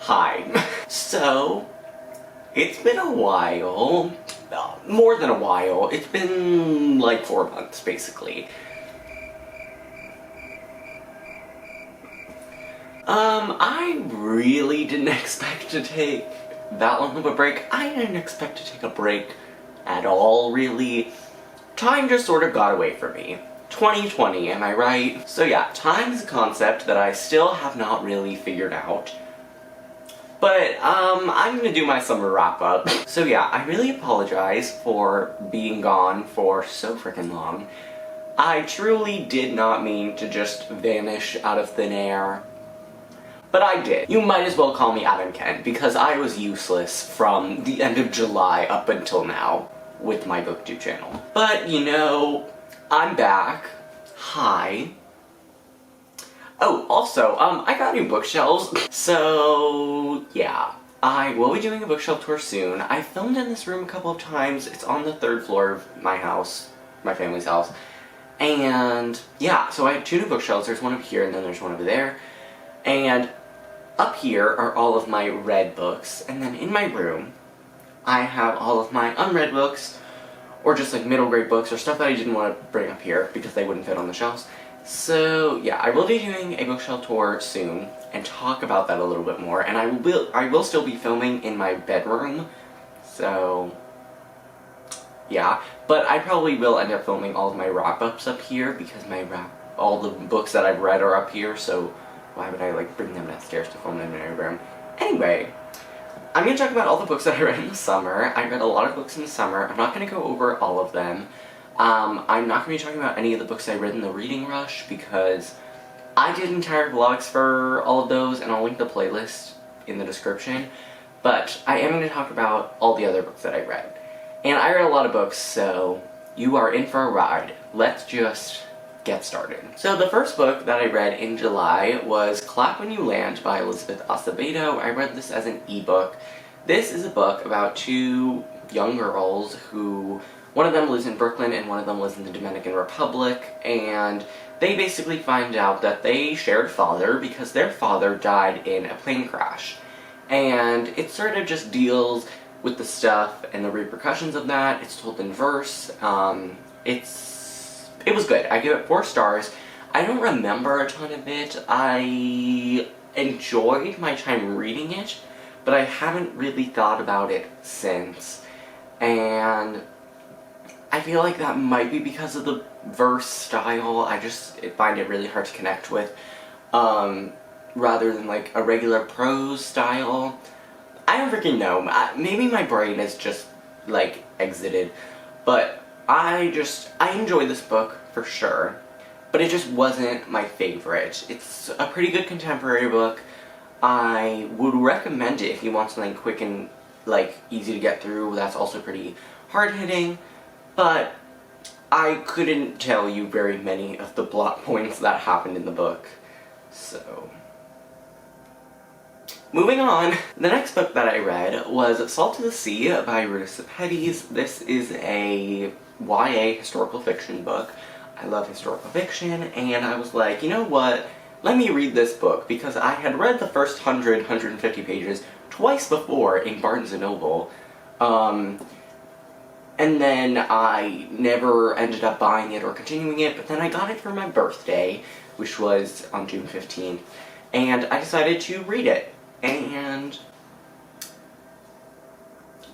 Hi. So, it's been a while. More than a while. It's been like 4 months, basically. I really didn't expect to take that long of a break. I didn't expect to take a break at all, really. Time just sort of got away from me. 2020, am I right? So yeah, time is a concept that I still have not really figured out. But, I'm gonna do my summer wrap-up. So yeah, I really apologize for being gone for so freaking long. I truly did not mean to just vanish out of thin air. But I did. You might as well call me Adam Kent, because I was useless from the end of July up until now with my booktube channel. But, you know, I'm back. Hi. Oh, also, I got new bookshelves. So, yeah. I will be doing a bookshelf tour soon. I filmed in this room a couple of times. It's on the 3rd floor of my house, my family's house. And, yeah, so I have 2 new bookshelves. There's one up here and then there's one over there. And up here are all of my read books. And then in my room, I have all of my unread books, or just like middle grade books, or stuff that I didn't want to bring up here because they wouldn't fit on the shelves. So yeah, I will be doing a bookshelf tour soon and talk about that a little bit more, and I will still be filming in my bedroom, so yeah, but I probably will end up filming all of my wrap-ups up here because all the books that I've read are up here, so why would I like bring them downstairs to film them in my room? Anyway, I'm going to talk about all the books that I read in the summer. I read a lot of books in the summer. I'm not going to go over all of them. I'm not going to be talking about any of the books I read in the reading rush because I did entire vlogs for all of those, and I'll link the playlist in the description. But I am going to talk about all the other books that I read. And I read a lot of books, so you are in for a ride. Let's just get started. So the first book that I read in July was Clack When You Land by Elizabeth Acevedo. I read this as an ebook. This is a book about 2 young girls who, one of them lives in Brooklyn and one of them lives in the Dominican Republic, and they basically find out that they shared a father because their father died in a plane crash. And it sort of just deals with the stuff and the repercussions of that. It's told in verse. It was good. I give it 4 stars. I don't remember a ton of it. I enjoyed my time reading it, but I haven't really thought about it since. And I feel like that might be because of the verse style. I find it really hard to connect with, rather than like a regular prose style. I don't freaking know. Maybe my brain is just like exited, but I enjoyed this book for sure, but it just wasn't my favorite. It's a pretty good contemporary book. I would recommend it if you want something quick and like easy to get through that's also pretty hard-hitting, but I couldn't tell you very many of the plot points that happened in the book. So, moving on, the next book that I read was Salt to the Sea by Ruta Sepetys. This is a YA historical fiction book. I love historical fiction, and I was like, you know what? Let me read this book, because I had read the first 150 pages twice before in Barnes & Noble, and then I never ended up buying it or continuing it, but then I got it for my birthday, which was on June 15th, and I decided to read it, and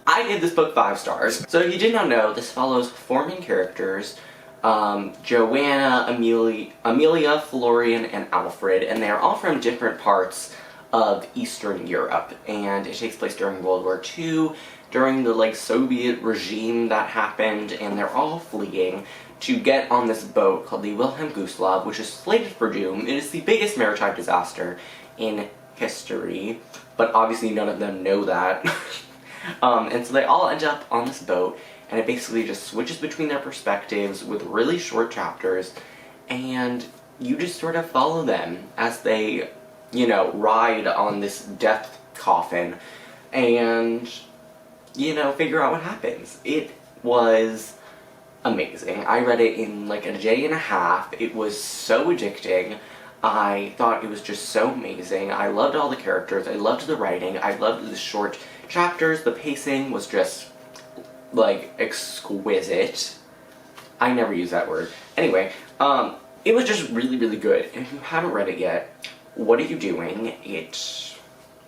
I gave this book 5 stars. So if you did not know, this follows 4 main characters, Joanna, Amelia, Florian, and Alfred, and they are all from different parts of Eastern Europe, and it takes place during World War II, during the like Soviet regime that happened, and they're all fleeing to get on this boat called the Wilhelm Gustloff, which is slated for doom. It is the biggest maritime disaster in history, but obviously none of them know that. And so they all end up on this boat, and it basically just switches between their perspectives with really short chapters, and you just sort of follow them as they, you know, ride on this death coffin, and, you know, figure out what happens. It was amazing. I read it in like a day and a half. It was so addicting. I thought it was just so amazing. I loved all the characters, I loved the writing, I loved the short chapters, the pacing was just, like, exquisite. I never use that word. Anyway, it was just really, really good. And if you haven't read it yet, what are you doing? It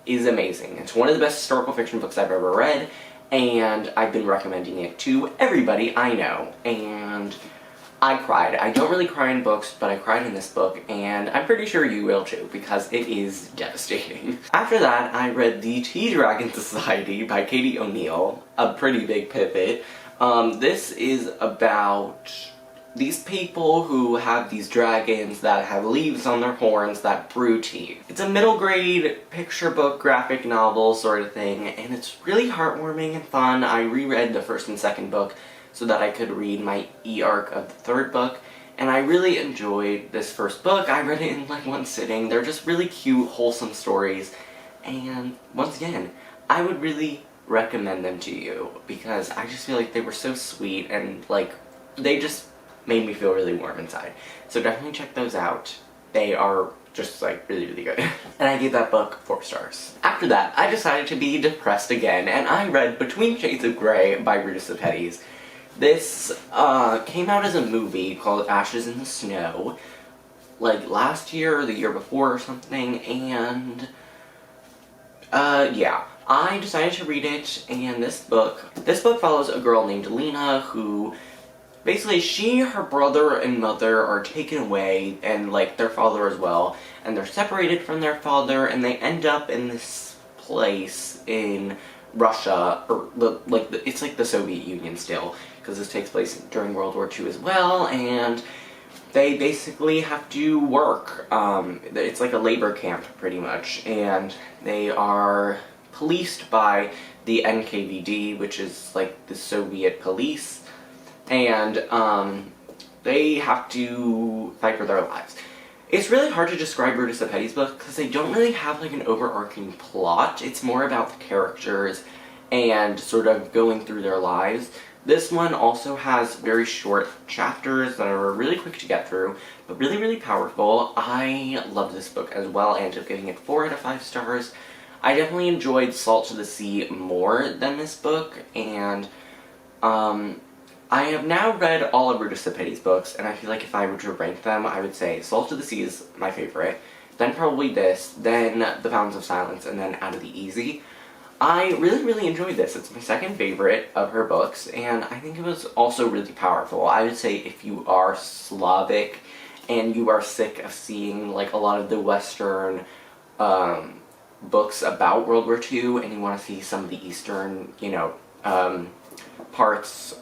is amazing. It's one of the best historical fiction books I've ever read, and I've been recommending it to everybody I know. And I cried. I don't really cry in books, but I cried in this book, and I'm pretty sure you will too, because it is devastating. After that, I read The TDragon Society by Katie O'Neill, a pretty big pivot. This is about these people who have these dragons that have leaves on their horns that brew tea. It's a middle grade picture book, graphic novel sort of thing, and it's really heartwarming and fun. I reread the first and second book so that I could read my e-arc of the third book, and I really enjoyed this first book. I read it in like one sitting. They're just really cute, wholesome stories, and once again, I would really recommend them to you because I just feel like they were so sweet and like they just made me feel really warm inside. So definitely check those out. They are just like really, really good. And I gave that book 4 stars. After that, I decided to be depressed again, and I read Between Shades of Grey by Rita Sepetys. This came out as a movie called Ashes in the Snow, like last year or the year before or something, and yeah. I decided to read it, and this book follows a girl named Lena who, basically her brother and mother are taken away, and like their father as well, and they're separated from their father, and they end up in this place in Russia, or it's like the Soviet Union still, because this takes place during World War II as well, and they basically have to work. It's like a labor camp, pretty much, and they are policed by the NKVD, which is like the Soviet police, and they have to fight for their lives. It's really hard to describe Rita Sepetys' book because they don't really have like an overarching plot. It's more about the characters and sort of going through their lives. This one also has very short chapters that are really quick to get through, but really, really powerful. I love this book as well. I ended up giving it 4 out of 5 stars. I definitely enjoyed Salt to the Sea more than this book, and I have now read all of Rita Sepetys' books, and I feel like if I were to rank them, I would say Salt to the Sea is my favorite, then probably this, then The Fountains of Silence, and then Out of the Easy. I really, really enjoyed this. It's my second favorite of her books, and I think it was also really powerful. I would say if you are Slavic and you are sick of seeing like a lot of the Western books about World War II, and you want to see some of the Eastern, you know, parts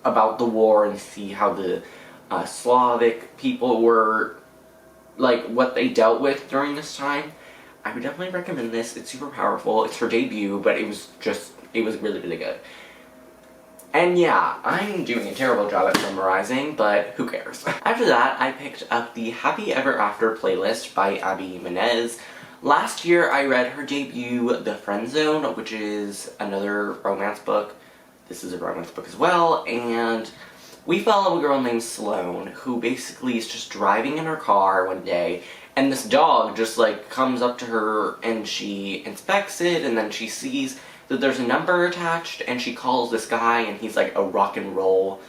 about the war and see how the Slavic people were, like, what they dealt with during this time, I would definitely recommend this. It's super powerful. It's her debut, but it was really, really good. And yeah, I'm doing a terrible job at memorizing, but who cares? After that, I picked up the Happy Ever After playlist by Abby Jimenez. Last year, I read her debut, The Friend Zone, which is another romance book. This is a romance book as well, and we follow a girl named Sloane who basically is just driving in her car one day, and this dog just like comes up to her and she inspects it, and then she sees that there's a number attached, and she calls this guy, and he's like a rock and roll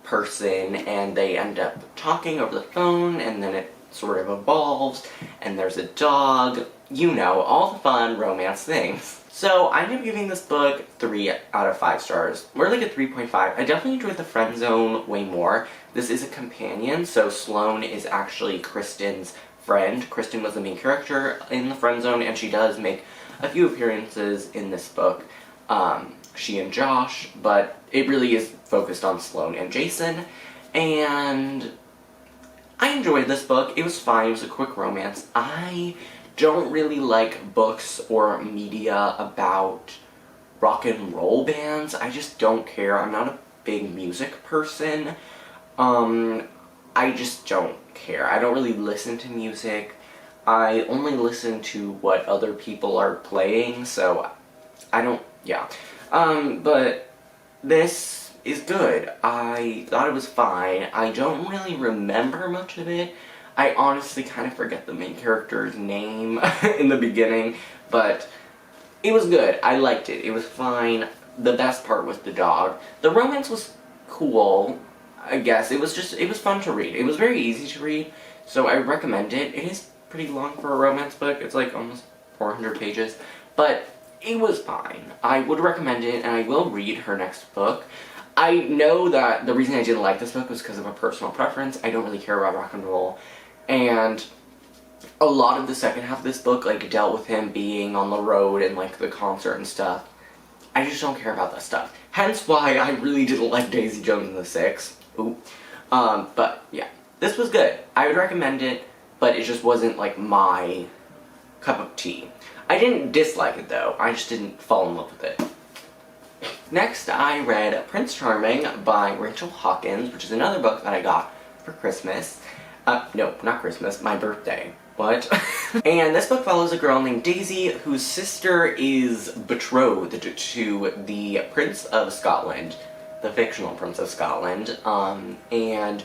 person, and they end up talking over the phone, and then it sort of evolves, and there's a dog, you know, all the fun romance things. So I ended up giving this book 3 out of 5 stars. More like a 3.5. I definitely enjoyed The Friend Zone way more. This is a companion, so Sloane is actually Kristen's friend. Kristen was the main character in The Friend Zone, and she does make a few appearances in this book. She and Josh, but it really is focused on Sloane and Jason, and I enjoyed this book. It was fine. It was a quick romance. I don't really like books or media about rock and roll bands. I just don't care. I'm not a big music person. I just don't care. I don't really listen to music. I only listen to what other people are playing, so I don't, yeah. But this is good. I thought it was fine. I don't really remember much of it. I honestly kind of forget the main character's name in the beginning, but it was good. I liked it. It was fine. The best part was the dog. The romance was cool, I guess. It was fun to read. It was very easy to read, so I recommend it. It is pretty long for a romance book. It's like almost 400 pages, but it was fine. I would recommend it, and I will read her next book. I know that the reason I didn't like this book was because of a personal preference. I don't really care about rock and roll, and a lot of the second half of this book, like, dealt with him being on the road and, like, the concert and stuff. I just don't care about that stuff. Hence why I really didn't like Daisy Jones and the Six. Ooh. But, yeah. This was good. I would recommend it, but it just wasn't, like, my cup of tea. I didn't dislike it, though. I just didn't fall in love with it. Next, I read Prince Charming by Rachel Hawkins, which is another book that I got for Christmas. No, not Christmas, my birthday. What? And this book follows a girl named Daisy, whose sister is betrothed to the Prince of Scotland, the fictional Prince of Scotland, and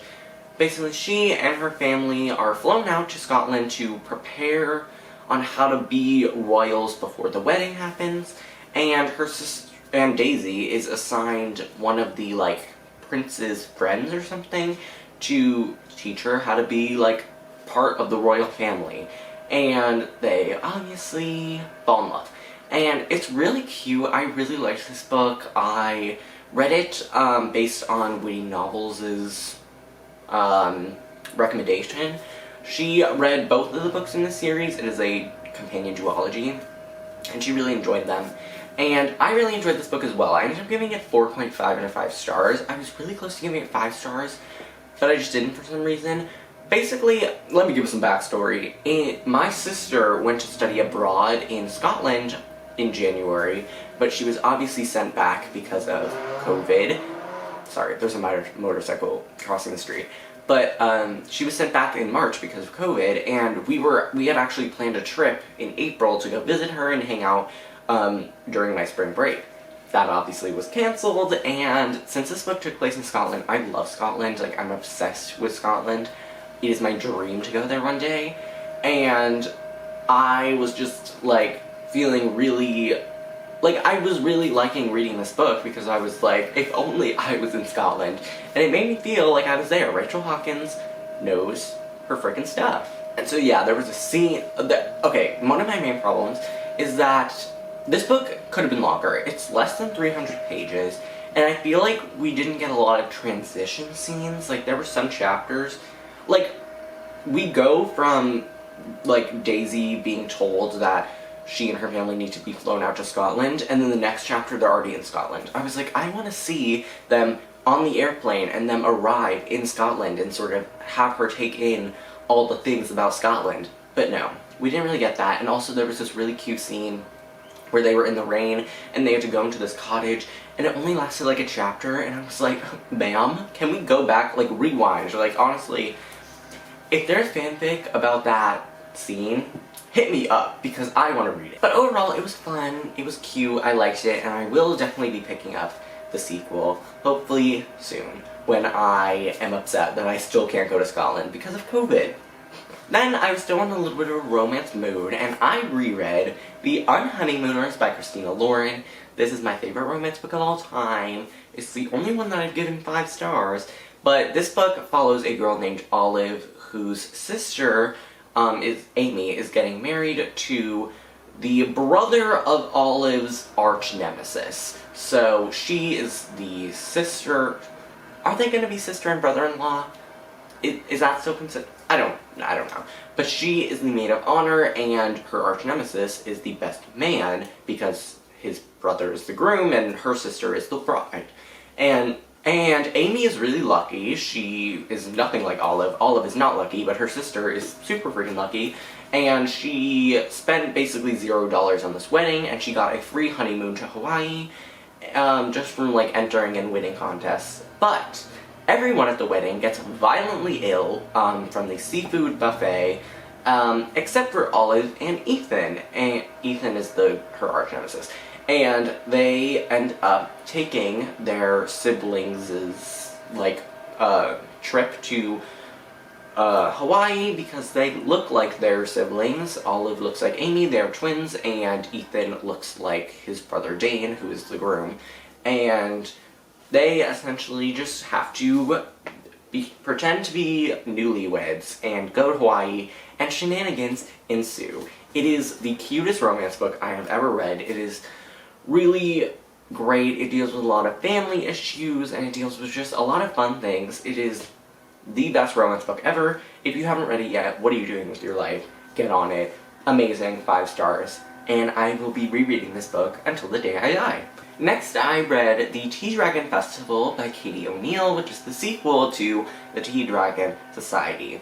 basically she and her family are flown out to Scotland to prepare on how to be royals before the wedding happens, and her sister, and Daisy, is assigned one of the, like, prince's friends or something to teach her how to be, like, part of the royal family, and they obviously fall in love. And it's really cute. I really liked this book. I read it based on Witty Novels' recommendation. She read both of the books in the series. It is a companion duology, and she really enjoyed them. And I really enjoyed this book as well. I ended up giving it 4.5 out of 5 stars. I was really close to giving it 5 stars, but I just didn't for some reason. Basically, let me give you some backstory. My sister went to study abroad in Scotland in January, but she was obviously sent back because of COVID. Sorry, there's a motorcycle crossing the street. But she was sent back in March because of COVID, and we had actually planned a trip in April to go visit her and hang out during my spring break. That obviously was cancelled, and since this book took place in Scotland, I love Scotland. Like, I'm obsessed with Scotland. It is my dream to go there one day, and I was just, like, feeling really, like, I was really liking reading this book because I was like, if only I was in Scotland, and it made me feel like I was there. Rachel Hawkins knows her frickin' stuff. And so yeah, there was a scene that, okay, one of my main problems is that this book could have been longer. It's less than 300 pages, and I feel like we didn't get a lot of transition scenes. Like, there were some chapters, like, we go from, like, Daisy being told that she and her family need to be flown out to Scotland, and then the next chapter they're already in Scotland. I was like, I want to see them on the airplane and them arrive in Scotland and sort of have her take in all the things about Scotland. But no, we didn't really get that. And also there was this really cute scene where they were in the rain and they had to go into this cottage, and it only lasted like a chapter, and I was like, ma'am, can we go back, like, rewind? Or, like, honestly, if there's fanfic about that scene, hit me up, because I want to read it. But overall, it was fun, it was cute, I liked it, and I will definitely be picking up the sequel, hopefully soon, when I am upset that I still can't go to Scotland because of COVID. Then I was still in a little bit of a romance mood, and I reread The Unhoneymooners by Christina Lauren. This is my favorite romance book of all time. It's the only one that I've given 5 stars, but this book follows a girl named Olive whose sister, Amy, is getting married to the brother of Olive's arch nemesis. So she is the sister. Are they going to be sister and brother-in-law? Is that still considered? I don't know. But she is the maid of honor, and her arch nemesis is the best man because his brother is the groom and her sister is the bride. And Amy is really lucky. She is nothing like Olive. Olive is not lucky, but her sister is super freaking lucky. And she spent basically $0 on this wedding, and she got a free honeymoon to Hawaii, just from, like, entering and winning contests. But everyone at the wedding gets violently ill from the seafood buffet, except for Olive and Ethan. And Ethan is her arch nemesis. And they end up taking their siblings' like trip to Hawaii because they look like they're siblings. Olive looks like Amy, they're twins, and Ethan looks like his brother Dane, who is the groom. And they essentially just have to pretend to be newlyweds and go to Hawaii, and shenanigans ensue. It is the cutest romance book I have ever read. It is really great. It deals with a lot of family issues, and it deals with just a lot of fun things. It is the best romance book ever. If you haven't read it yet, what are you doing with your life? Get on it. Amazing, 5 stars. And I will be rereading this book until the day I die. Next, I read the TDragon Festival by Katie O'Neill, which is the sequel to the TDragon Society.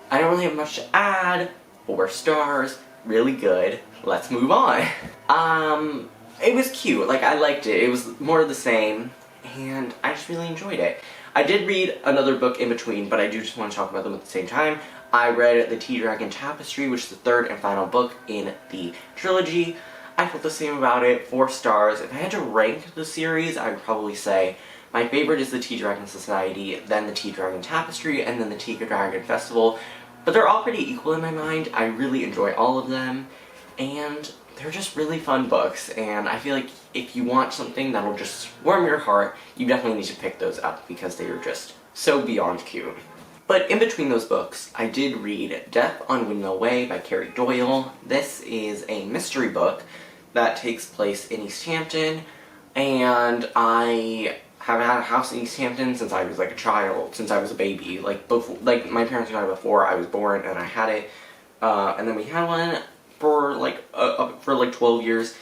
I don't really have much to add. 4 stars. Really good. Let's move on. It was cute. Like, I liked it. It was more of the same, and I just really enjoyed it. I did read another book in between, but I do just want to talk about them at the same time. I read the TDragon Tapestry, which is the 3rd and final book in the trilogy. I felt the same about it, 4 stars. If I had to rank the series, I would probably say my favorite is the TDragon Society, then the TDragon Tapestry, and then the TDragon Festival. But they're all pretty equal in my mind. I really enjoy all of them, and they're just really fun books, and I feel like if you want something that'll just warm your heart, you definitely need to pick those up because they are just so beyond cute. But in between those books, I did read Death on Windmill Way by Carrie Doyle. This is a mystery book that takes place in East Hampton, and I have had a house in East Hampton since I was like a child, since I was a baby. Like, before, like my parents got it before I was born, and I had it, and then we had one for like 12 years,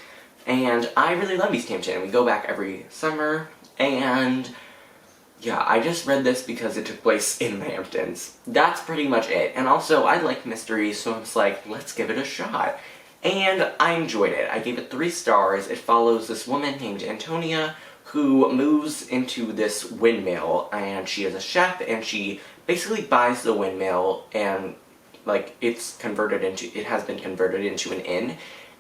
and I really love East Hampton. We go back every summer, and yeah, I just read this because it took place in the Hamptons. That's pretty much it. And also, I like mysteries, so I was like, let's give it a shot. And I enjoyed it. I gave it 3 stars. It follows this woman named Antonia who moves into this windmill, and she is a chef, and she basically buys the windmill, and like it has been converted into an inn,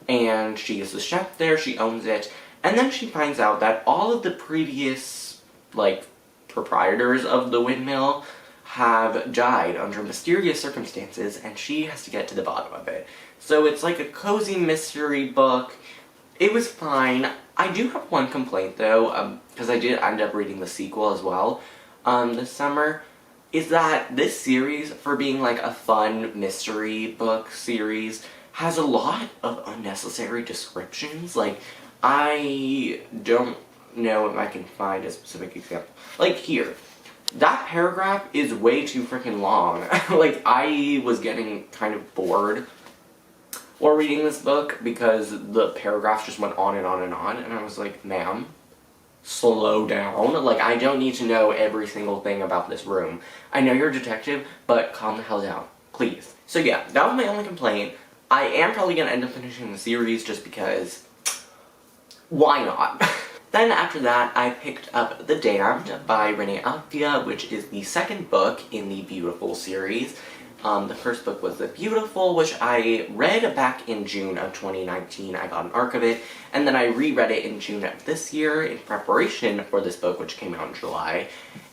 and she is the chef there, she owns it, and then she finds out that all of the previous, like, proprietors of the windmill have died under mysterious circumstances, and she has to get to the bottom of it. So it's like a cozy mystery book. It was fine. I do have one complaint though, because I did end up reading the sequel as well this summer, is that this series, for being like a fun mystery book series, has a lot of unnecessary descriptions. Like, I don't know if I can find a specific example. Like here, that paragraph is way too freaking long. Like, I was getting kind of bored while reading this book because the paragraphs just went on and on and on, and I was like, ma'am, slow down. Like, I don't need to know every single thing about this room. I know you're a detective, but calm the hell down, please. So yeah, that was my only complaint. I am probably going to end up finishing the series just because, why not? Then after that, I picked up The Damned by Renee Alfia, which is the 2nd book in the Beautiful series. The first book was The Beautiful, which I read back in June of 2019. I got an arc of it, and then I reread it in June of this year in preparation for this book, which came out in July.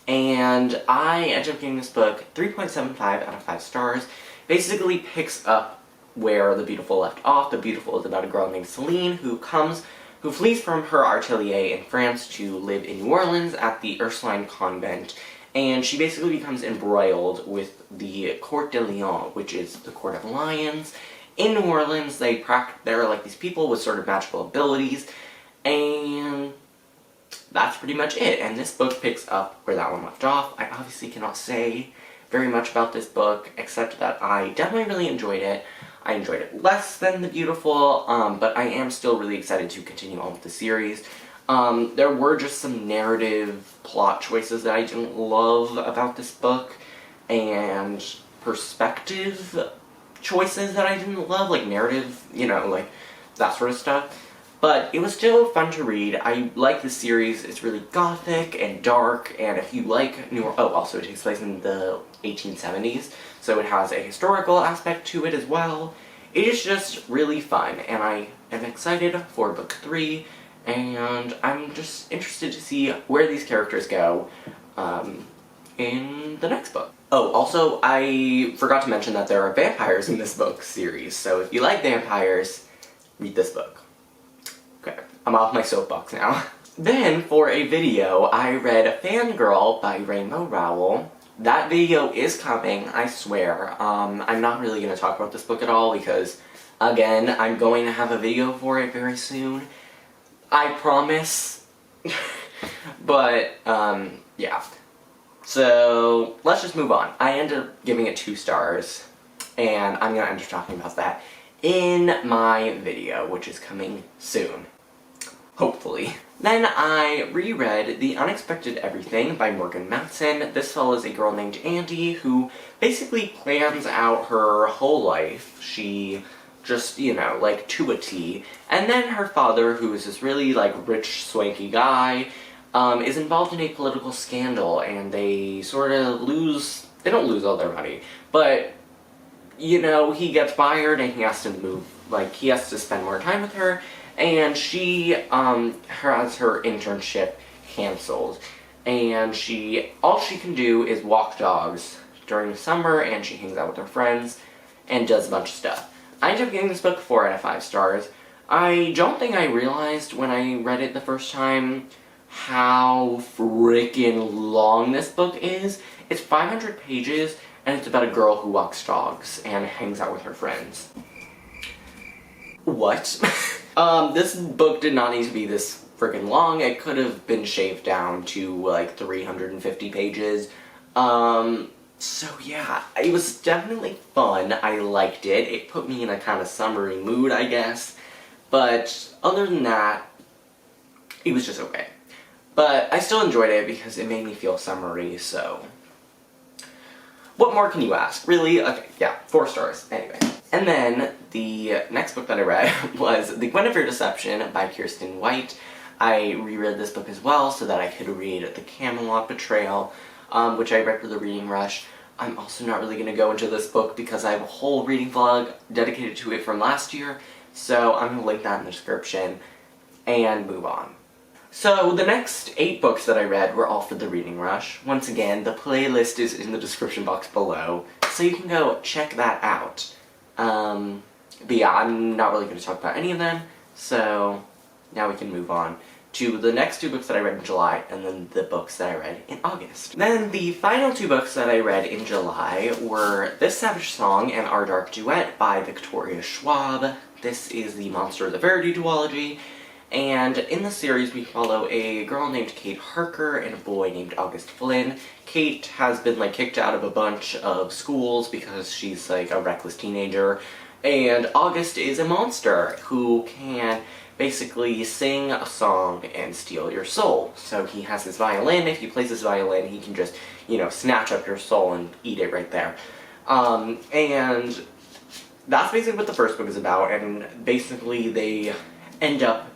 And I ended up giving this book 3.75 out of 5 stars. Basically picks up where The Beautiful left off. The Beautiful is about a girl named Celine who flees from her atelier in France to live in New Orleans at the Ursuline Convent. And she basically becomes embroiled with the Court de Lion, which is the Court of Lions. In New Orleans, there are like these people with sort of magical abilities, and that's pretty much it. And this book picks up where that one left off. I obviously cannot say very much about this book, except that I definitely really enjoyed it. I enjoyed it less than The Beautiful, but I am still really excited to continue on with the series. There were just some narrative plot choices that I didn't love about this book, and perspective choices that I didn't love, like narrative, you know, like that sort of stuff. But it was still fun to read. I like the series. It's really gothic and dark, and if you like also it takes place in the 1870s, so it has a historical aspect to it as well. It is just really fun, and I am excited for book 3, and I'm just interested to see where these characters go in the next book. Oh, also, I forgot to mention that there are vampires in this book series, so if you like vampires, read this book. Okay, I'm off my soapbox now. Then, for a video, I read Fangirl by Rainbow Rowell. That video is coming, I swear. I'm not really going to talk about this book at all because, again, I'm going to have a video for it very soon. I promise. But, yeah. So, let's just move on. I ended up giving it 2 stars, and I'm going to end up talking about that in my video, which is coming soon. Hopefully. Then I reread The Unexpected Everything by Morgan Matson. This follows a girl named Andy who basically plans out her whole life. She just, you know, like, to a T. And then her father, who is this really, like, rich, swanky guy, is involved in a political scandal, and they sort of lose, they don't lose all their money, but, you know, he gets fired and he has to move, like, he has to spend more time with her, and she, has her internship canceled, and all she can do is walk dogs during the summer, and she hangs out with her friends, and does a bunch of stuff. I ended up giving this book 4 out of 5 stars. I don't think I realized when I read it the first time how freaking long this book is. It's 500 pages, and it's about a girl who walks dogs and hangs out with her friends. What? This book did not need to be this freaking long. It could have been shaved down to, like, 350 pages. So yeah, it was definitely fun. I liked it. It put me in a kind of summery mood, I guess. But other than that, it was just okay. But I still enjoyed it because it made me feel summery, so what more can you ask? Really? Okay, yeah, 4 stars. Anyway. And then, the next book that I read was The Guinevere Deception by Kirsten White. I reread this book as well so that I could read The Camelot Betrayal, which I read for the reading rush. I'm also not really going to go into this book because I have a whole reading vlog dedicated to it from last year, so I'm going to link that in the description and move on. So, the next 8 books that I read were all for the reading rush. Once again, the playlist is in the description box below, so you can go check that out. But yeah, I'm not really going to talk about any of them, so now we can move on to the next 2 books that I read in July, and then the books that I read in August. Then the final 2 books that I read in July were This Savage Song and Our Dark Duet by Victoria Schwab. This is the Monster of the Verity duology. And in the series, we follow a girl named Kate Harker and a boy named August Flynn. Kate has been, like, kicked out of a bunch of schools because she's, like, a reckless teenager. And August is a monster who can basically sing a song and steal your soul. So he has his violin. If he plays his violin, he can just, you know, snatch up your soul and eat it right there. And that's basically what the first book is about. And basically they end up,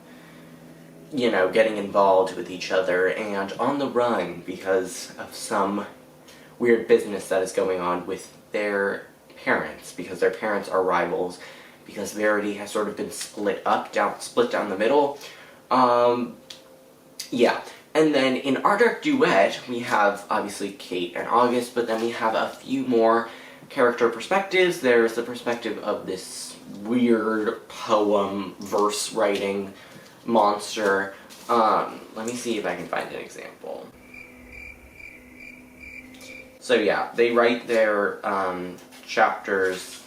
you know, getting involved with each other and on the run because of some weird business that is going on with their parents, because their parents are rivals, because Verity has sort of been split down the middle. Yeah. And then in Our Dark Duet, we have obviously Kate and August, but then we have a few more character perspectives. There's the perspective of this weird poem, verse writing monster. Let me see if I can find an example. So yeah, they write their chapters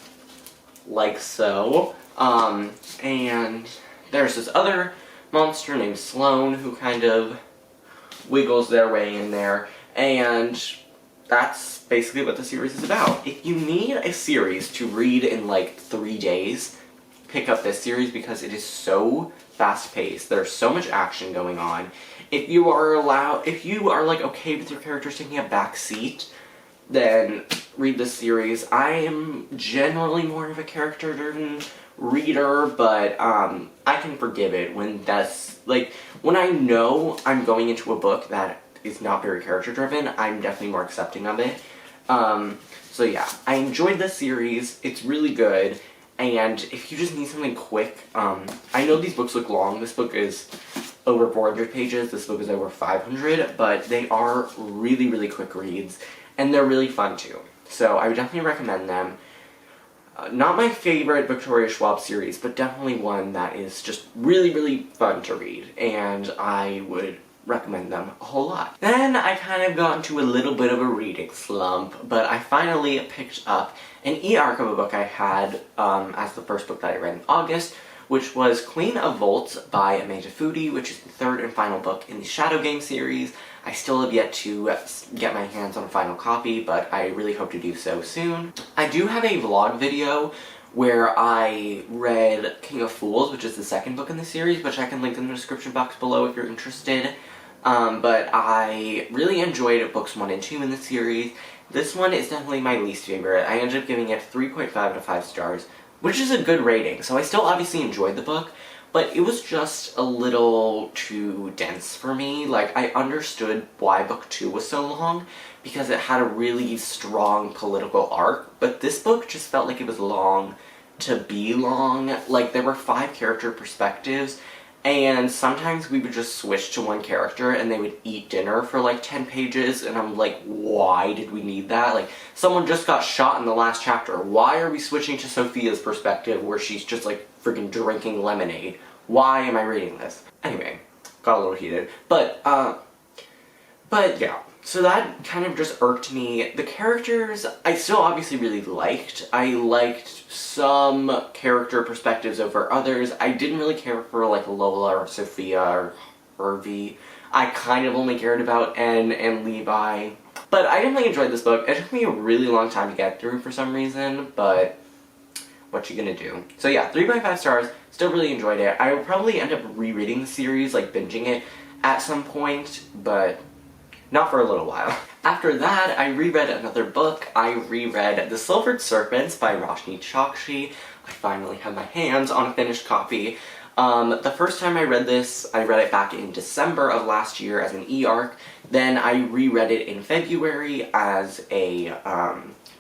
like so. And there's this other monster named Sloane who kind of wiggles their way in there, and that's basically what the series is about. If you need a series to read in like 3 days, pick up this series because it is so fast-paced. There's so much action going on. If you are like okay with your characters taking a back seat, then read this series. I am generally more of a character-driven reader, but I can forgive it when that's, like, when I know I'm going into a book that is not very character-driven, I'm definitely more accepting of it. So yeah, I enjoyed this series. It's really good, and if you just need something quick, I know these books look long. This book is over 400 pages, this book is over 500, but they are really, really quick reads. and they're really fun too. So I would definitely recommend them. Not my favorite Victoria Schwab series, but definitely one that is just really, really fun to read, and I would recommend them a whole lot. Then I kind of got into a little bit of a reading slump, but I finally picked up an e-arc of a book I had as the first book that I read in August, which was Queen of Volts by Amanda Foody, which is the third and final book in the Shadow Game series. I still have yet to get my hands on a final copy, but I really hope to do so soon. I do have a vlog video where I read King of Fools, which is the second book in the series, which I can link in the description box below if you're interested. But I really enjoyed books 1 and 2 in the series. This one is definitely my least favorite. I ended up giving it 3.5 out of 5 stars, which is a good rating. So I still obviously enjoyed the book, but it was just a little too dense for me. Like, I understood why book 2 was so long, because it had a really strong political arc, but this book just felt like it was long to be long. Like, there were 5 character perspectives, and sometimes we would just switch to one character and they would eat dinner for like 10 pages, and I'm like, why did we need that? Like, someone just got shot in the last chapter. Why are we switching to Sophia's perspective where she's just like freaking drinking lemonade? Why am I reading this? Anyway, got a little heated. But yeah. So that kind of just irked me. The characters, I still obviously really liked. I liked some character perspectives over others. I didn't really care for, like, Lola or Sophia or Irvi. I kind of only cared about N and Levi. But I definitely enjoyed this book. It took me a really long time to get through for some reason, but what you gonna do? So yeah, 3.5 stars. Still really enjoyed it. I will probably end up rereading the series, like binging it at some point, but not for a little while. After that, I reread another book. I reread The Silvered Serpents by Roshni Chokshi. I finally have my hands on a finished copy. The first time I read this, I read it back in December of last year as an e-arc. Then I reread it in February as a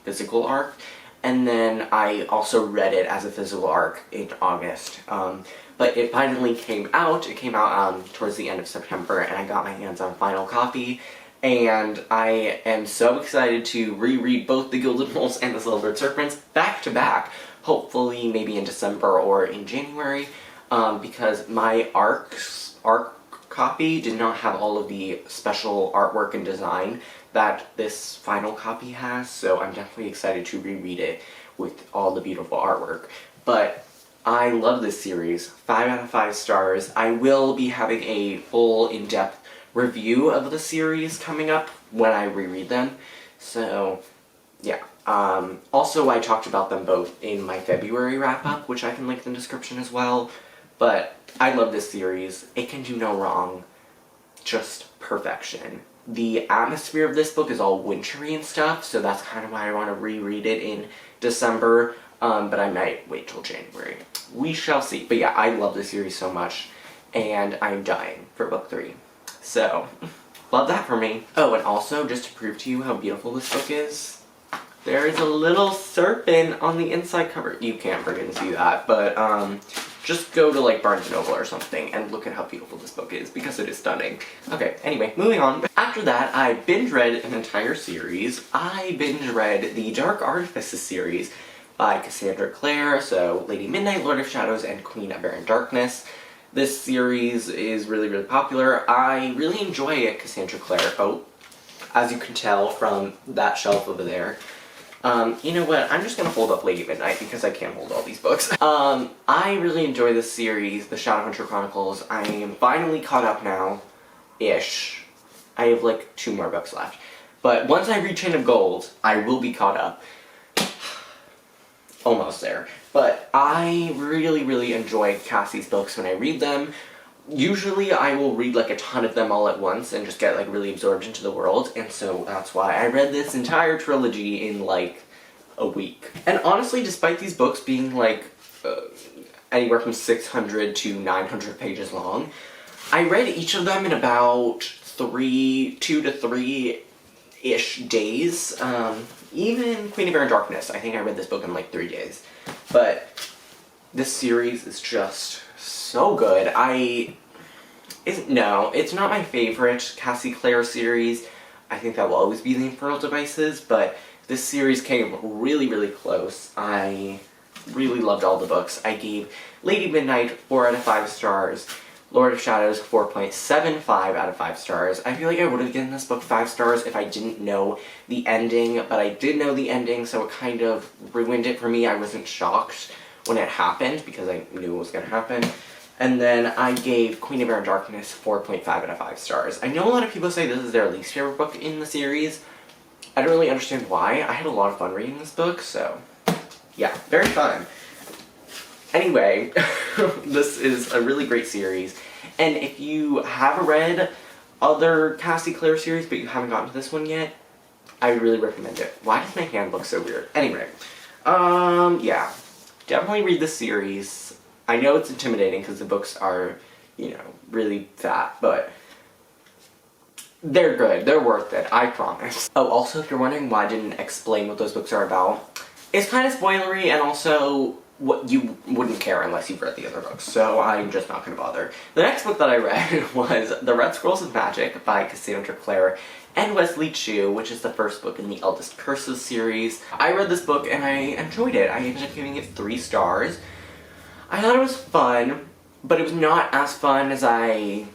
physical arc. And then I also read it as a physical arc in August. But it finally came out. It came out towards the end of September, and I got my hands on a final copy. And I am so excited to reread both The Gilded Moles and The Silvered Serpents back to back. Hopefully maybe in December or in January, because my arc copy did not have all of the special artwork and design that this final copy has, so I'm definitely excited to reread it with all the beautiful artwork. But I love this series. 5 out of 5 stars. I will be having a full in-depth review of the series coming up when I reread them. So, yeah. Also, I talked about them both in my February wrap-up, which I can link in the description as well. But I love this series. It can do no wrong. Just perfection. The atmosphere of this book is all wintry and stuff, so that's kind of why I want to reread it in December, but I might wait till January. We shall see. But yeah, I love this series so much, and I'm dying for book 3. So, love that for me. Oh, and also, just to prove to you how beautiful this book is, there is a little serpent on the inside cover. You can't friggin' see that, but just go to like Barnes & Noble or something and look at how beautiful this book is, because it is stunning. Okay, anyway, moving on. After that, I binge read an entire series. I binge read the Dark Artifices series by Cassandra Clare, so Lady Midnight, Lord of Shadows, and Queen of Barren Darkness. This series is really, really popular. I really enjoy Cassandra Clare. Oh, as you can tell from that shelf over there. You know what, I'm just gonna hold up Lady Midnight because I can't hold all these books. I really enjoy this series, the Shadowhunter Chronicles. I am finally caught up now, ish. I have like 2 more books left. But once I reach Chain of Gold, I will be caught up. Almost there. But I really, really enjoy Cassie's books when I read them. Usually I will read like a ton of them all at once and just get like really absorbed into the world, and so that's why I read this entire trilogy in like a week. And honestly, despite these books being like anywhere from 600 to 900 pages long, I read each of them in about 2 to 3-ish days. Even Queen of Barren Darkness, I think I read this book in like 3 days. But this series is just so good. No, it's not my favorite Cassie Clare series. I think that will always be the Infernal Devices, but this series came really, really close. I really loved all the books. I gave Lady Midnight 4 out of 5 stars, Lord of Shadows 4.75 out of 5 stars. I feel like I would have given this book 5 stars if I didn't know the ending, but I did know the ending, so it kind of ruined it for me. I wasn't shocked when it happened because I knew it was going to happen. And then I gave Guinevere Darkness 4.5 out of 5 stars. I know a lot of people say this is their least favorite book in the series. I don't really understand why. I had a lot of fun reading this book, so yeah, very fun. Anyway, this is a really great series, and if you have read other Cassie Clare series but you haven't gotten to this one yet, I really recommend it. Why does my hand look so weird? Anyway, yeah, definitely read this series. I know it's intimidating because the books are, you know, really fat, but they're good. They're worth it, I promise. Oh, also, if you're wondering why I didn't explain what those books are about, it's kind of spoilery, and also what you wouldn't care unless you've read the other books, so I'm just not going to bother. The next book that I read was The Red Squirrels of Magic by Cassandra Clare and Wesley Chu, which is the first book in the Eldest Curses series. I read this book and I enjoyed it. I ended up giving it 3 stars. I thought it was fun, but it was not as fun as I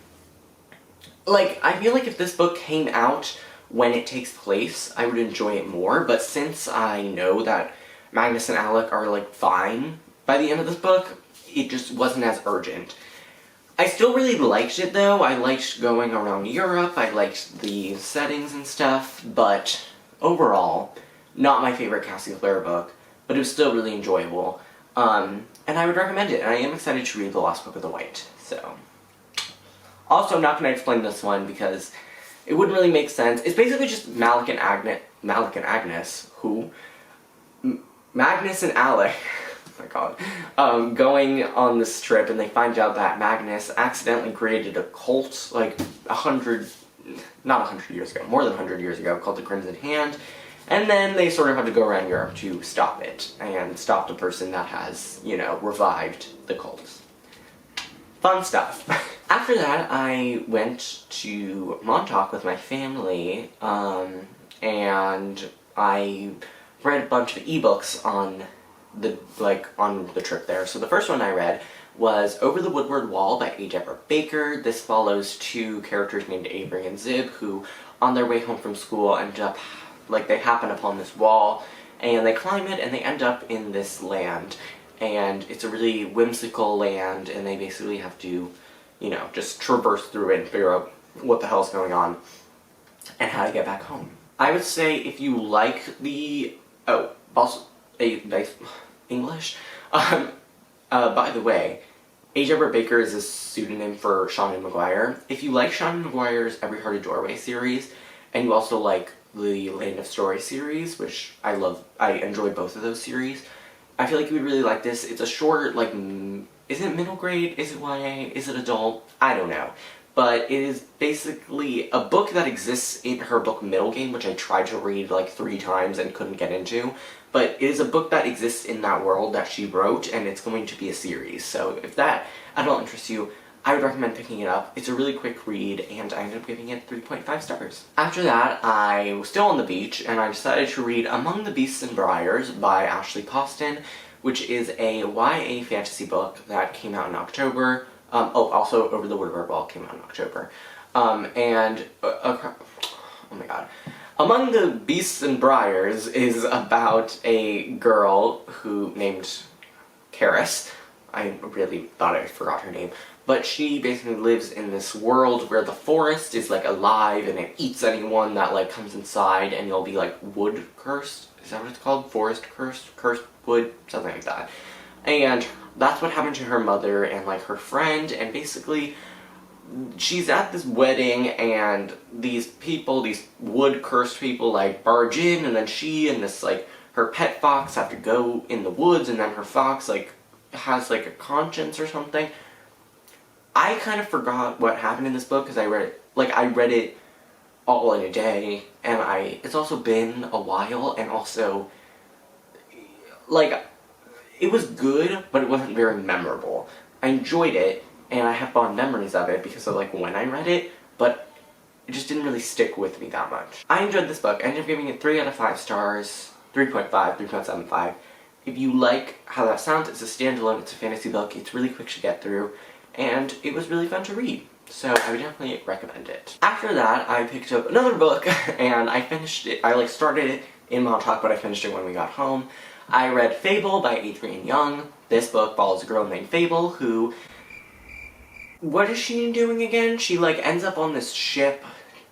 feel like if this book came out when it takes place, I would enjoy it more, but since I know that Magnus and Alec are, like, fine by the end of this book, it just wasn't as urgent. I still really liked it, though. I liked going around Europe, I liked the settings and stuff, but overall, not my favorite Cassie Clare book, but it was still really enjoyable. And I would recommend it, and I am excited to read The Last Book of the White, so. Also, I'm not going to explain this one because it wouldn't really make sense. It's basically just Magnus and Alec, oh my god, going on this trip, and they find out that Magnus accidentally created a cult, like, not 100 years ago, more than 100 years ago, called the Crimson Hand, and then they sort of have to go around Europe to stop it, and stop the person that has, you know, revived the cult. Fun stuff. After that, I went to Montauk with my family, and I read a bunch of ebooks on the trip there. So the first one I read was Over the Woodward Wall by A. Deborah Baker. This follows 2 characters named Avery and Zib who, on their way home from school, end up, they happen upon this wall, and they climb it, and they end up in this land. And it's a really whimsical land, and they basically have to, you know, just traverse through it and figure out what the hell's going on and how to get back home. I would say if you like the... Oh, also, English? By the way, A. Deborah Baker is a pseudonym for Seanan McGuire. If you like Seanan McGuire's Every Hearted Doorway series, and you also like the Land of Story series, which I love, I enjoy both of those series, I feel like you would really like this. It's a short, is it middle grade? Is it YA? Is it adult? I don't know. But it is basically a book that exists in her book Middle Game, which I tried to read 3 times and couldn't get into. But it is a book that exists in that world that she wrote, and it's going to be a series. So if that at all interests you, I would recommend picking it up. It's a really quick read, and I ended up giving it 3.5 stars. After that, I was still on the beach, and I decided to read Among the Beasts and Briars by Ashley Poston, which is a YA fantasy book that came out in October. Also Over the Woodward Wall came out in October. Oh my god. Among the Beasts and Briars is about a girl who named Karis. I really thought I forgot her name. But she basically lives in this world where the forest is alive and it eats anyone that comes inside, and you'll be wood cursed. Is that what it's called? Forest cursed? Cursed wood? Something like that. And that's what happened to her mother and her friend, and basically she's at this wedding, and these people, these wood cursed people barge in, and then she and this her pet fox have to go in the woods, and then her fox has a conscience or something. I kind of forgot what happened in this book because I read it, I read it all in a day, and it's also been a while, and also, it was good, but it wasn't very memorable. I enjoyed it, and I have fond memories of it because of when I read it, but it just didn't really stick with me that much. I enjoyed this book. I ended up giving it 3 out of 5 stars, 3.5, 3.75. If you like how that sounds, it's a standalone, it's a fantasy book, it's really quick to get through, and it was really fun to read. So I would definitely recommend it. After that, I picked up another book, and I finished it. I started it in Montauk, but I finished it when we got home. I read Fable by Adrienne Young. This book follows a girl named Fable who... What is she doing again? She, ends up on this ship,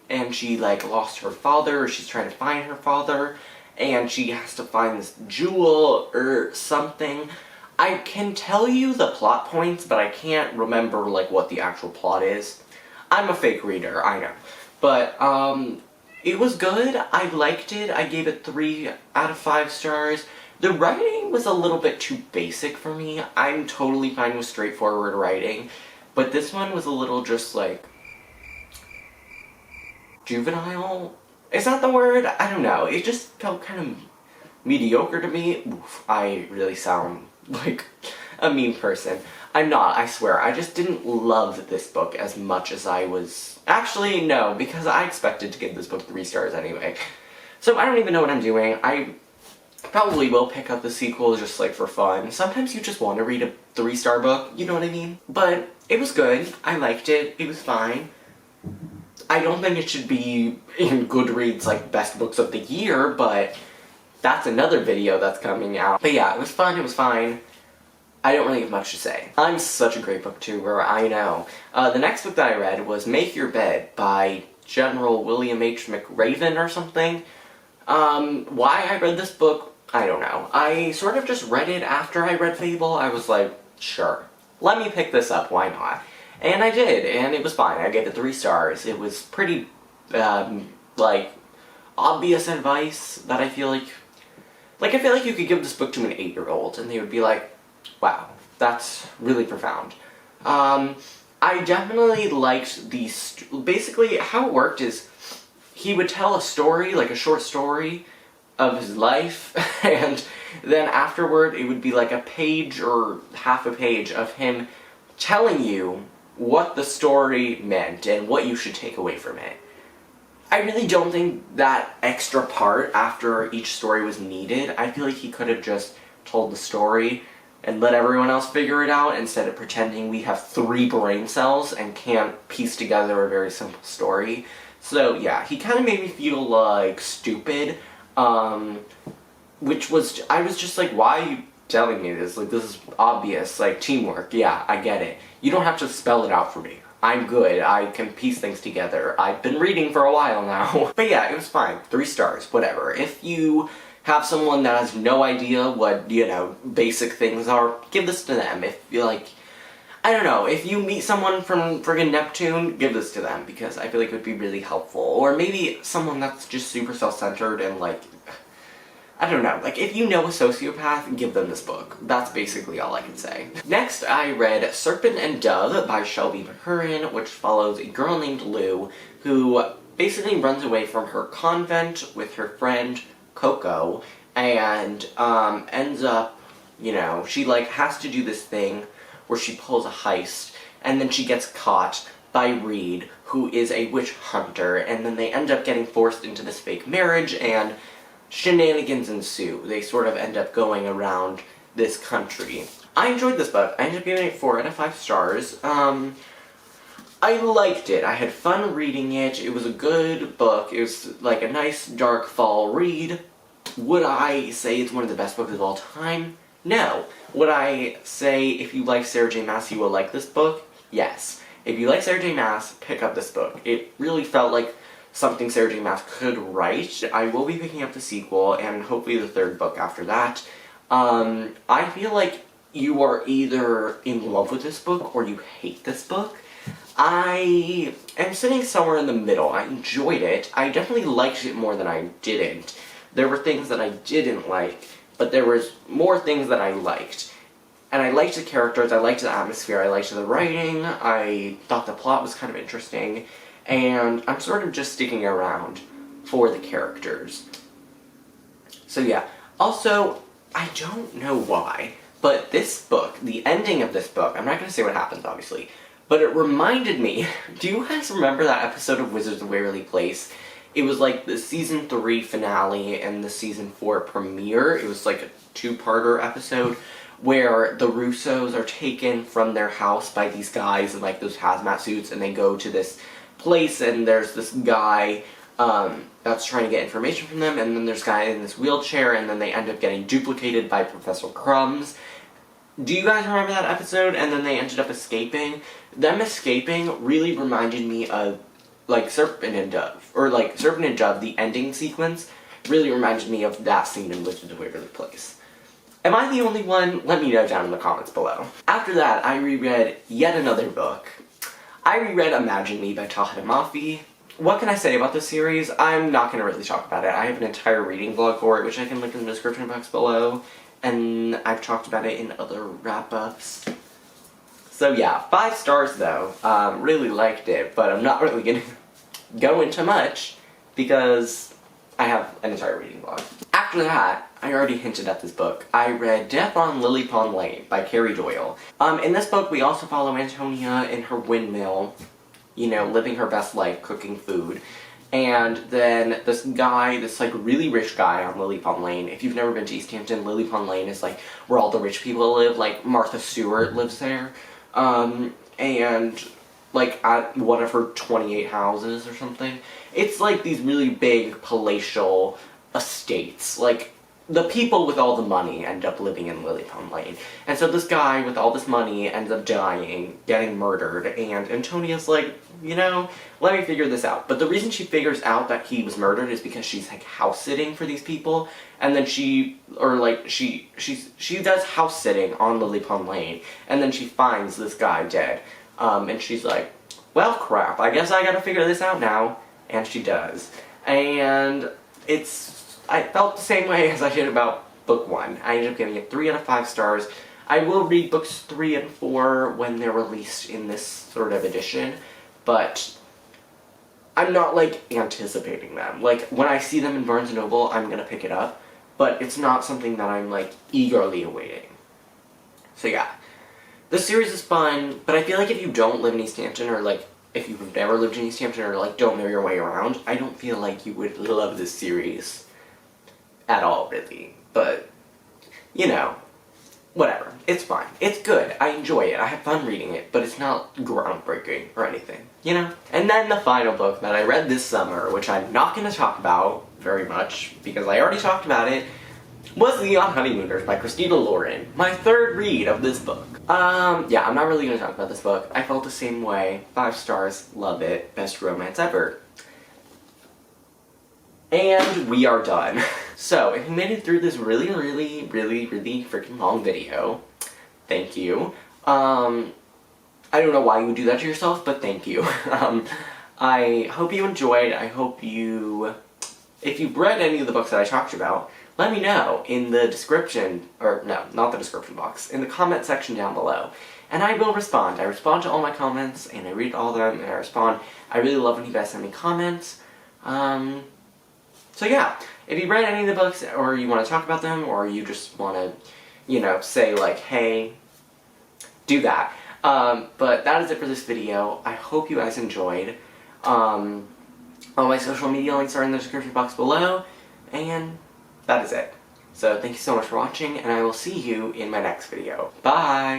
and she, lost her father, or she's trying to find her father, and she has to find this jewel or something. I can tell you the plot points, but I can't remember, what the actual plot is. I'm a fake reader, I know. But, it was good. I liked it. I gave it 3 out of 5 stars. The writing was a little bit too basic for me. I'm totally fine with straightforward writing. But this one was a little just, juvenile? Is that the word? I don't know. It just felt kind of mediocre to me. Oof, I really sound like a mean person. I'm not, I swear. I just didn't love this book as much as I was... Actually, no, because I expected to give this book 3 stars anyway. So I don't even know what I'm doing. I probably will pick up the sequel just, for fun. Sometimes you just want to read a 3-star book, you know what I mean? But it was good. I liked it. It was fine. I don't think it should be in Goodreads, best books of the year, but that's another video that's coming out. But yeah, it was fun, it was fine. I don't really have much to say. I'm such a great booktuber, I know. The next book that I read was Make Your Bed by General William H. McRaven or something. Why I read this book, I don't know. I sort of just read it after I read Fable. I was like, sure, let me pick this up, why not? And I did, and it was fine. I gave it 3 stars. It was pretty, obvious advice that I feel like... I feel like you could give this book to an 8-year-old, and they would be like, wow, that's really profound. I definitely liked the... Basically, how it worked is he would tell a story, a short story of his life, and then afterward it would be a page or half a page of him telling you what the story meant and what you should take away from it. I really don't think that extra part after each story was needed. I feel like he could have just told the story and let everyone else figure it out instead of pretending we have 3 brain cells and can't piece together a very simple story. So yeah, he kind of made me feel stupid, which was, I was just like, why are you telling me this? This is obvious, teamwork, yeah, I get it. You don't have to spell it out for me. I'm good, I can piece things together. I've been reading for a while now. But yeah, it was fine. 3 stars, whatever. If you have someone that has no idea what, basic things are, give this to them. If you I don't know, if you meet someone from friggin' Neptune, give this to them, because I feel like it would be really helpful. Or maybe someone that's just super self-centered and I don't know, if you know a sociopath, give them this book. That's basically all I can say. Next, I read Serpent and Dove by Shelby McCurran, which follows a girl named Lou, who basically runs away from her convent with her friend Coco, and ends up, she has to do this thing where she pulls a heist, and then she gets caught by Reed, who is a witch hunter, and then they end up getting forced into this fake marriage, and shenanigans ensue. They sort of end up going around this country. I enjoyed this book. I ended up giving it 4 out of 5 stars. I liked it. I had fun reading it. It was a good book. It was a nice dark fall read. Would I say it's one of the best books of all time? No. Would I say if you like Sarah J. Maas you will like this book? Yes. If you like Sarah J. Maas, pick up this book. It really felt like something Sarah J. Maas could write. I will be picking up the sequel, and hopefully the 3rd book after that. I feel like you are either in love with this book or you hate this book. I am sitting somewhere in the middle. I enjoyed it. I definitely liked it more than I didn't. There were things that I didn't like, but there was more things that I liked. And I liked the characters, I liked the atmosphere, I liked the writing, I thought the plot was kind of interesting, and I'm sort of just sticking around for the characters. So yeah. Also, I don't know why, but this book, the ending of this book, I'm not going to say what happens, obviously, but it reminded me, do you guys remember that episode of Wizards of Waverly Place? It was like the season 3 finale and the season 4 premiere. It was like a two-parter episode where the Russos are taken from their house by these guys in like those hazmat suits, and they go to this place, and there's this guy that's trying to get information from them, and then there's a guy in this wheelchair, and then they end up getting duplicated by Professor Crumbs. Do you guys remember that episode? And then they ended up escaping. Them escaping really reminded me of like Serpent and Dove, or like Serpent and Dove, the ending sequence really reminded me of that scene in Wizards of Waverly Place. Am I the only one? Let me know down in the comments below. After that, I reread yet another book. I reread Imagine Me by Taha Mafi. What can I say about this series? I'm not going to really talk about it. I have an entire reading blog for it, which I can link in the description box below, and I've talked about it in other wrap-ups. So yeah, 5 stars though. Really liked it, but I'm not really going to go into much because I have an entire reading blog. After that, I already hinted at this book. I read Death on Lily Pond Lane by Carrie Doyle. In this book, we also follow Antonia in her windmill, you know, living her best life, cooking food. And then this guy, this like really rich guy on Lily Pond Lane. If you've never been to East Hampton, Lily Pond Lane is like where all the rich people live. Like Martha Stewart lives there. And like at one of her 28 houses or something. It's like these really big palatial estates. Like the people with all the money end up living in Lily Pond Lane. And so this guy with all this money ends up dying, getting murdered, and Antonia's like, you know, let me figure this out. But the reason she figures out that he was murdered is because she's like house sitting for these people, and then she does house sitting on Lily Pond Lane, and then she finds this guy dead. And she's like, well crap, I guess I gotta figure this out now. And she does. And I felt the same way as I did about book 1. I ended up giving it 3 out of 5 stars. I will read books 3 and 4 when they're released in this sort of edition, but I'm not, like, anticipating them. Like, when I see them in Barnes & Noble, I'm gonna pick it up, but it's not something that I'm, like, eagerly awaiting. So yeah, the series is fun, but I feel like if you don't live in East Hampton, or, like, if you've never lived in East Hampton, or, like, don't know your way around, I don't feel like you would love this series at all, really. But, you know, whatever. It's fine. It's good. I enjoy it. I have fun reading it, but it's not groundbreaking or anything, you know? And then the final book that I read this summer, which I'm not going to talk about very much, because I already talked about it, was The Unhoneymooners by Christina Lauren. My 3rd read of this book. Yeah, I'm not really going to talk about this book. I felt the same way. 5 stars. Love it. Best romance ever. And we are done. So, if you made it through this really freaking long video, thank you. I don't know why you would do that to yourself, but thank you. I hope you enjoyed. I hope you... If you've read any of the books that I talked about, let me know in the description, or no, not the description box, in the comment section down below. And I will respond. I respond to all my comments, and I read all of them, and I respond. I really love when you guys send me comments. So yeah, if you read any of the books, or you want to talk about them, or you just want to, you know, say like, hey, do that. But that is it for this video. I hope you guys enjoyed. All my social media links are in the description box below, and that is it. So thank you so much for watching, and I will see you in my next video. Bye!